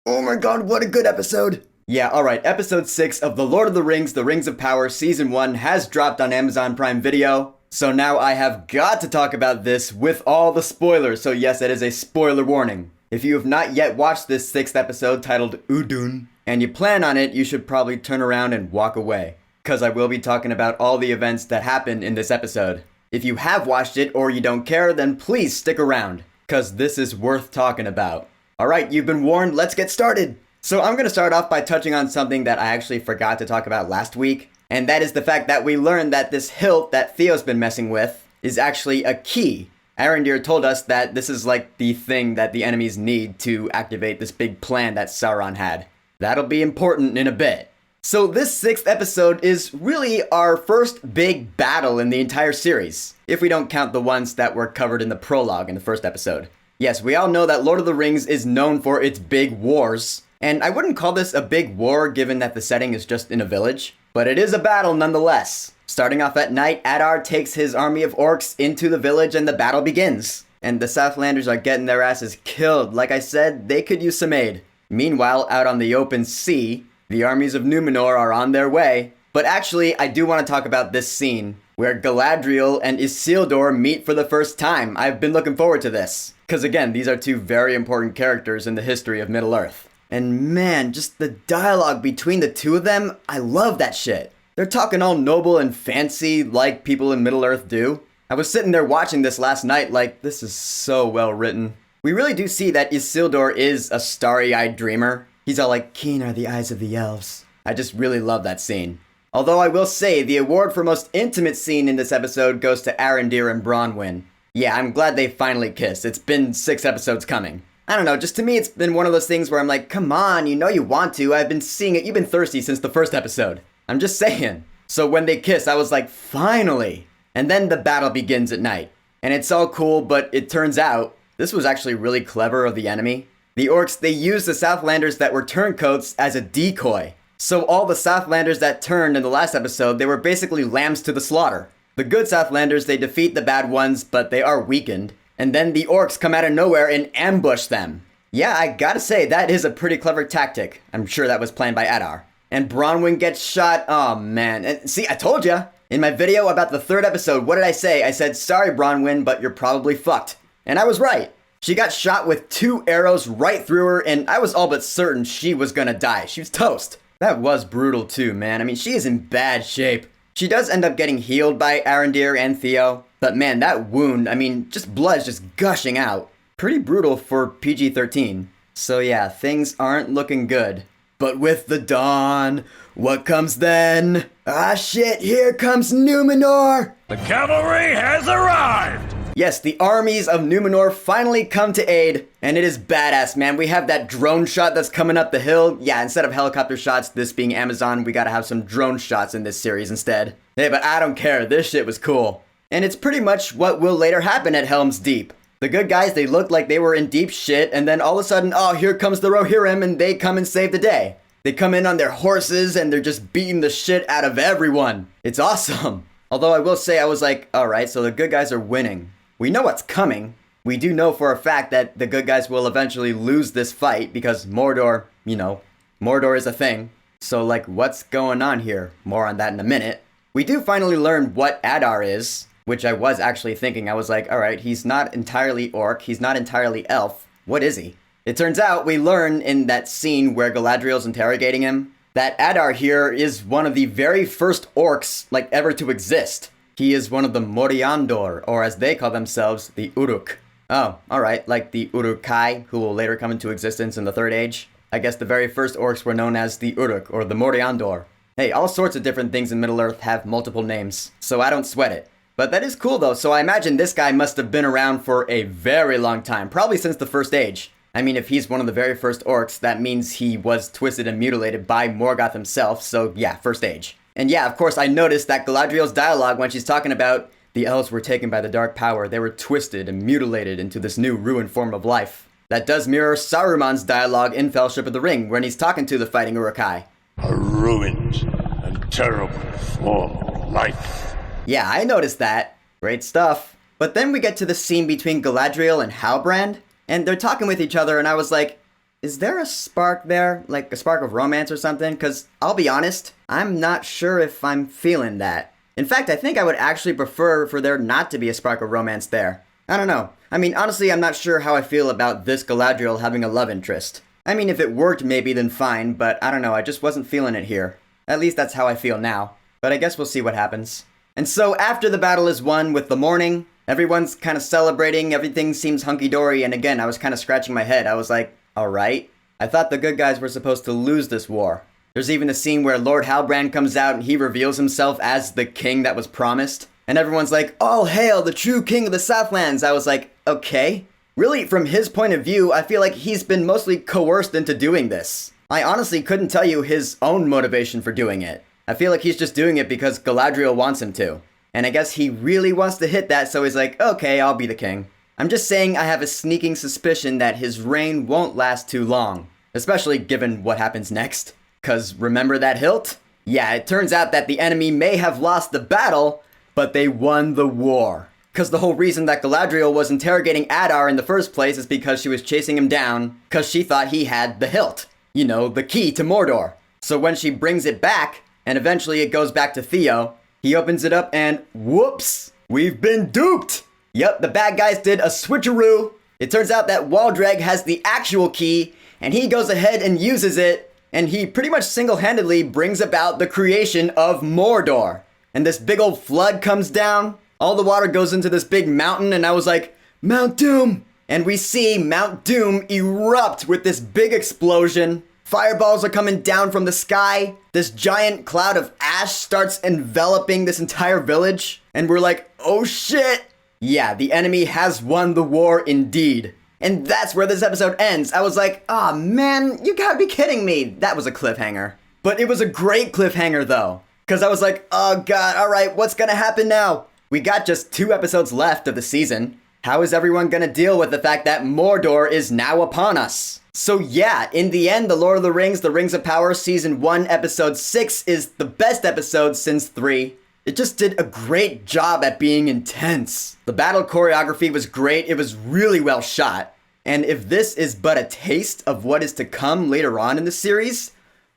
Oh my god, what a good episode! Yeah, alright, episode 6 of The Lord of the Rings, The Rings of Power Season 1 has dropped on Amazon Prime Video. So now I have got to talk about this with all the spoilers, so yes, it is a spoiler warning. If you have not yet watched this 6th episode titled Udun, and you plan on it, you should probably turn around and walk away. Because I will be talking about all the events that happen in this episode. If you have watched it or you don't care, then please stick around, because this is worth talking about. Alright, you've been warned, let's get started! So I'm going to start off by touching on something that I actually forgot to talk about last week, and that is the fact that we learned that this hilt that Theo's been messing with is actually a key. Arondir told us that this is like the thing that the enemies need to activate this big plan that Sauron had. That'll be important in a bit. So this 6th episode is really our first big battle in the entire series, if we don't count the ones that were covered in the prologue in the first episode. Yes, we all know that Lord of the Rings is known for its big wars, and I wouldn't call this a big war given that the setting is just in a village, but it is a battle nonetheless. Starting off at night, Adar takes his army of orcs into the village and the battle begins. And the Southlanders are getting their asses killed. Like I said, they could use some aid. Meanwhile, out on the open sea, the armies of Numenor are on their way. But actually, I do want to talk about this scene where Galadriel and Isildor meet for the first time. I've been looking forward to this. Because again, these are two very important characters in the history of Middle-earth. And man, just the dialogue between the two of them, I love that shit. They're talking all noble and fancy like people in Middle-earth do. I was sitting there watching this last night like, this is so well written. We really do see that Isildur is a starry-eyed dreamer. He's all like, keen are the eyes of the elves. I just really love that scene. Although I will say, the award for most intimate scene in this episode goes to Arondir and Bronwyn. Yeah, I'm glad they finally kissed. It's been 6 episodes coming. I don't know, just to me it's been one of those things where I'm like, come on, you know you want to. I've been seeing it. You've been thirsty since the first episode. I'm just saying. So when they kiss, I was like, finally. And then the battle begins at night. And it's all cool, but it turns out this was actually really clever of the enemy. The orcs, they used the Southlanders that were turncoats as a decoy. So all the Southlanders that turned in the last episode, they were basically lambs to the slaughter. The good Southlanders, they defeat the bad ones, but they are weakened. And then the orcs come out of nowhere and ambush them. Yeah, I gotta say, that is a pretty clever tactic. I'm sure that was planned by Adar. And Bronwyn gets shot. Oh man. And see, I told ya. In my video about the 3rd episode, what did I say? I said, sorry Bronwyn, but you're probably fucked. And I was right. She got shot with 2 arrows right through her, and I was all but certain she was gonna die. She was toast. That was brutal too, man. I mean, she is in bad shape. She does end up getting healed by Arondir and Theo. But man, that wound, I mean, just blood's just gushing out. Pretty brutal for PG-13. So yeah, things aren't looking good. But with the dawn, what comes then? Ah shit, here comes Numenor! The cavalry has arrived! Yes, the armies of Numenor finally come to aid, and it is badass, man. We have that drone shot that's coming up the hill. Yeah, instead of helicopter shots, this being Amazon, we gotta have some drone shots in this series instead. Hey, but I don't care, this shit was cool. And it's pretty much what will later happen at Helm's Deep. The good guys, they looked like they were in deep shit, and then all of a sudden, oh, here comes the Rohirrim, and they come and save the day. They come in on their horses, and they're just beating the shit out of everyone. It's awesome. Although I will say, I was like, alright, so the good guys are winning. We know what's coming. We do know for a fact that the good guys will eventually lose this fight, because Mordor, you know, Mordor is a thing. So like, what's going on here? More on that in a minute. We do finally learn what Adar is. Which I was actually thinking. I was like, alright, he's not entirely orc, he's not entirely elf. What is he? It turns out we learn in that scene where Galadriel's interrogating him that Adar here is one of the very first orcs like ever to exist. He is one of the Moriandor, or as they call themselves, the Uruk. Oh, alright, like the Uruk-hai, who will later come into existence in the Third Age. I guess the very first orcs were known as the Uruk, or the Moriandor. Hey, all sorts of different things in Middle-earth have multiple names, so I don't sweat it. But that is cool though, so I imagine this guy must have been around for a very long time, probably since the First Age. I mean, if he's one of the very first orcs, that means he was twisted and mutilated by Morgoth himself, so yeah, First Age. And yeah, of course, I noticed that Galadriel's dialogue when she's talking about the elves were taken by the dark power, they were twisted and mutilated into this new ruined form of life. That does mirror Saruman's dialogue in Fellowship of the Ring, when he's talking to the fighting Uruk-hai. A ruined and terrible form of life. Yeah, I noticed that. Great stuff. But then we get to the scene between Galadriel and Halbrand, and they're talking with each other, and I was like, is there a spark there? Like a spark of romance or something? Because I'll be honest, I'm not sure if I'm feeling that. In fact, I think I would actually prefer for there not to be a spark of romance there. I don't know. I mean, honestly, I'm not sure how I feel about this Galadriel having a love interest. I mean, if it worked maybe, then fine, but I don't know, I just wasn't feeling it here. At least that's how I feel now. But I guess we'll see what happens. And so after the battle is won with the morning, everyone's kind of celebrating, everything seems hunky-dory, and again, I was kind of scratching my head. I was like, alright. I thought the good guys were supposed to lose this war. There's even a scene where Lord Halbrand comes out and he reveals himself as the king that was promised. And everyone's like, all hail the true king of the Southlands. I was like, okay. Really, from his point of view, I feel like he's been mostly coerced into doing this. I honestly couldn't tell you his own motivation for doing it. I feel like he's just doing it because Galadriel wants him to. And I guess he really wants to hit that, so he's like, okay, I'll be the king. I'm just saying I have a sneaking suspicion that his reign won't last too long. Especially given what happens next. 'Cause remember that hilt? Yeah, it turns out that the enemy may have lost the battle, but they won the war. 'Cause the whole reason that Galadriel was interrogating Adar in the first place is because she was chasing him down, 'cause she thought he had the hilt. You know, the key to Mordor. So when she brings it back, and eventually it goes back to Theo, he opens it up and whoops, we've been duped! Yup, the bad guys did a switcheroo. It turns out that Waldreg has the actual key, and he goes ahead and uses it, and he pretty much single-handedly brings about the creation of Mordor. And this big old flood comes down, all the water goes into this big mountain, and I was like, Mount Doom! And we see Mount Doom erupt with this big explosion. Fireballs are coming down from the sky. This giant cloud of ash starts enveloping this entire village. And we're like, oh shit! Yeah, the enemy has won the war indeed. And that's where this episode ends. I was like, aw man, you gotta be kidding me. That was a cliffhanger. But it was a great cliffhanger though. Because I was like, oh god, alright, what's gonna happen now? We got just 2 episodes left of the season. How is everyone gonna deal with the fact that Mordor is now upon us? So yeah, in the end, The Lord of the Rings of Power Season 1, Episode 6 is the best episode since 3. It just did a great job at being intense. The battle choreography was great, it was really well shot. And if this is but a taste of what is to come later on in the series,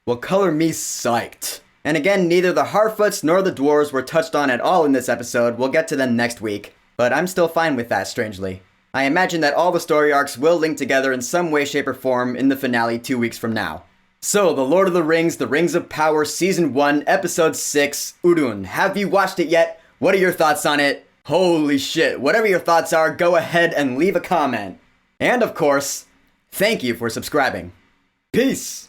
well, color me psyched. And again, neither the Harfoots nor the Dwarves were touched on at all in this episode. We'll get to them next week. But I'm still fine with that, strangely. I imagine that all the story arcs will link together in some way, shape, or form in the finale 2 weeks from now. So, The Lord of the Rings of Power Season 1, Episode 6, Udun. Have you watched it yet? What are your thoughts on it? Holy shit, whatever your thoughts are, go ahead and leave a comment. And of course, thank you for subscribing. Peace!